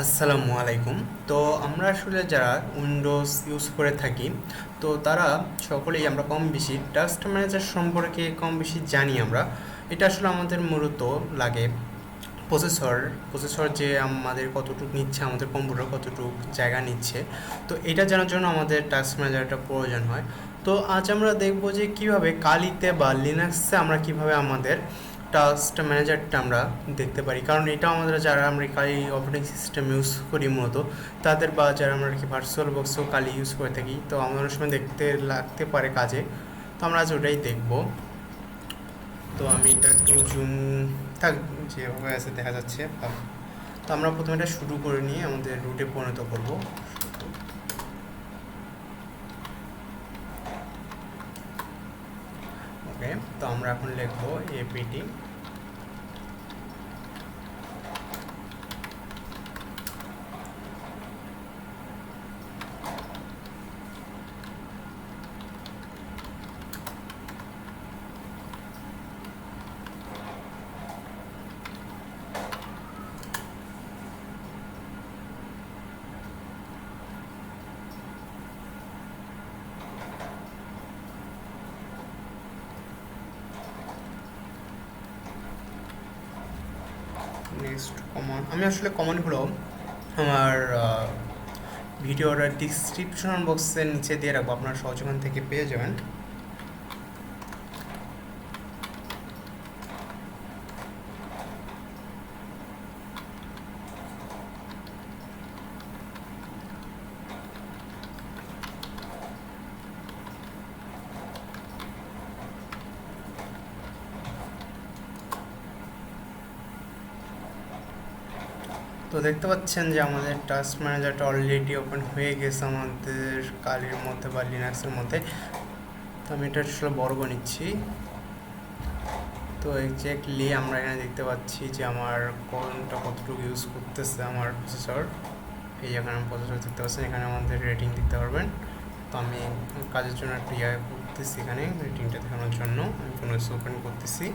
আসসালামু আলাইকুম। তো আমরা আসলে যারা উইন্ডোজ ইউজ করে থাকি, তো তারা সকলেই আমরা কম বেশি টাস্ক ম্যানেজার সম্পর্কে কম বেশি জানি আমরা। এটা আসলে আমাদের মূলত লাগে প্রসেসর প্রসেসর যে আমাদের কতটুকু নিচ্ছে, আমাদের কম্পিউটার কতটুকু জায়গা নিচ্ছে। তো এটা জানার জন্য আমাদের টাস্ক ম্যানেজারটা প্রয়োজন হয়। তো আজ আমরা দেখব যে কিভাবে কালিতে বা লিনাক্সে আমরা কিভাবে আমাদের টাস্ক ম্যানেজারটা আমরা দেখতে পারি, কারণ এটা আমাদের যারা আমরা কালি অপারেটিং সিস্টেম ইউজ করি মূলত তাদের, বা যারা আমরা কি ভার্চুয়াল বক্সও কালি ইউজ করে থাকি, তো আমাদের অনেক সময় দেখতে লাগতে পারে কাজে। তো আমরা আজ ওটাই দেখব। তো আমি এটা একটু জুম থাক, যেভাবে আছে দেখা যাচ্ছে। তো আমরা প্রথমে এটা শুরু করে নিয়ে আমাদের রুটে পরিণত করব। ওকে, তো আমরা এখন লিখবো এপিটি। নেক্সট কমন, আমি আসলে কমনগুলো আমার ভিডিওর ডিসক্রিপশন বক্সের নিচে দিয়ে রাখবো, আপনারা সহজ ওখান থেকে পেয়ে যাবেন। তো দেখতে পাচ্ছেন যে আমাদের টাস্ক ম্যানেজারটা অলরেডি ওপেন হয়ে গেছে আমাদের কালির মধ্যে বা লিনাক্সের মধ্যে। তো আমি এটা আসলে বড় করে নিচ্ছি। তো এক্স্যাক্টলি আমরা এখানে দেখতে পাচ্ছি যে আমার কোনটা কতটুকু ইউজ করতেছে আমার প্রসেসর। এই এখানে প্রসেসর দেখতে পাচ্ছেন, এখানে আমাদের রেটিং দেখতে পারবেন। তো আমি কাজের জন্য একটা ইয়ে করতেছি, এখানে রেটিংটা দেখানোর জন্য আমি কোনো কিছু ওপেন করতেছি।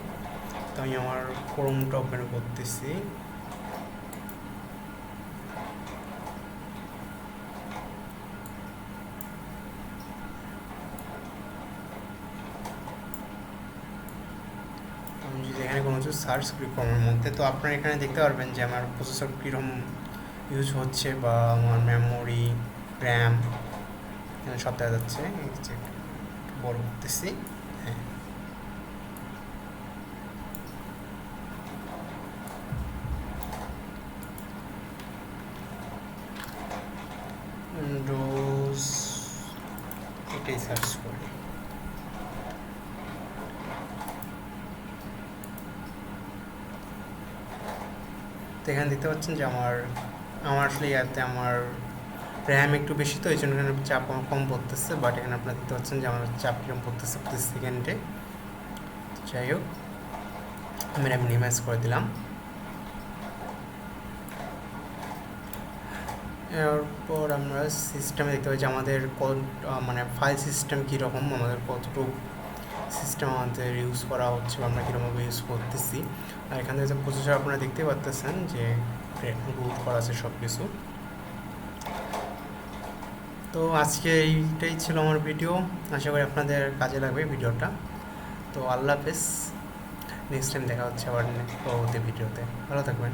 তো আমি আমার ক্রোমটা ওপেন করতেছি। আমি যদি এখানে কোনো কিছু সার্চ করি ক্রোমের মধ্যে, তো আপনারা এখানে দেখতে পারবেন যে আমার প্রসেসর কীরকম ইউজ হচ্ছে বা আমার মেমোরি, র্যাম, এখানে সব দেখা যাচ্ছে। বড় করতেছি। হ্যাঁ, উইন্ডোজ এটাই সার্চ করি। তো এখানে দেখতে পাচ্ছেন যে আমার আমার আসলে ইয়াতে আমার র্যাম একটু বেশি, তো এই জন্য এখানে চাপ আমার কম পড়তেছে। বাট এখানে আপনারা দেখতে পাচ্ছেন যে আমার চাপ কীরকম পড়তেছে প্রতি সেকেন্ডে। যাই হোক, আমি র্যাম মিনিমাইজ করে দিলাম। এরপর আমরা সিস্টেমে দেখতে পাই যে আমাদের মানে ফাইল সিস্টেম কীরকম, আমাদের কতটুকু সিস্টেম আমাদের ইউজ করা হচ্ছে বা আমরা কীরকমভাবে ইউজ করতেছি। আর এখান থেকে যে প্রসেসর আপনারা দেখতে পাচ্ছেন যে রুট করা আছে সব কিছু। তো আজকে এইটাই ছিল আমার ভিডিও, আশা করি আপনাদের কাজে লাগবে ভিডিওটা। তো আল্লাহ হাফেজ, নেক্সট টাইম দেখা হচ্ছে আবার পরবর্তী ভিডিওতে। ভালো থাকবেন।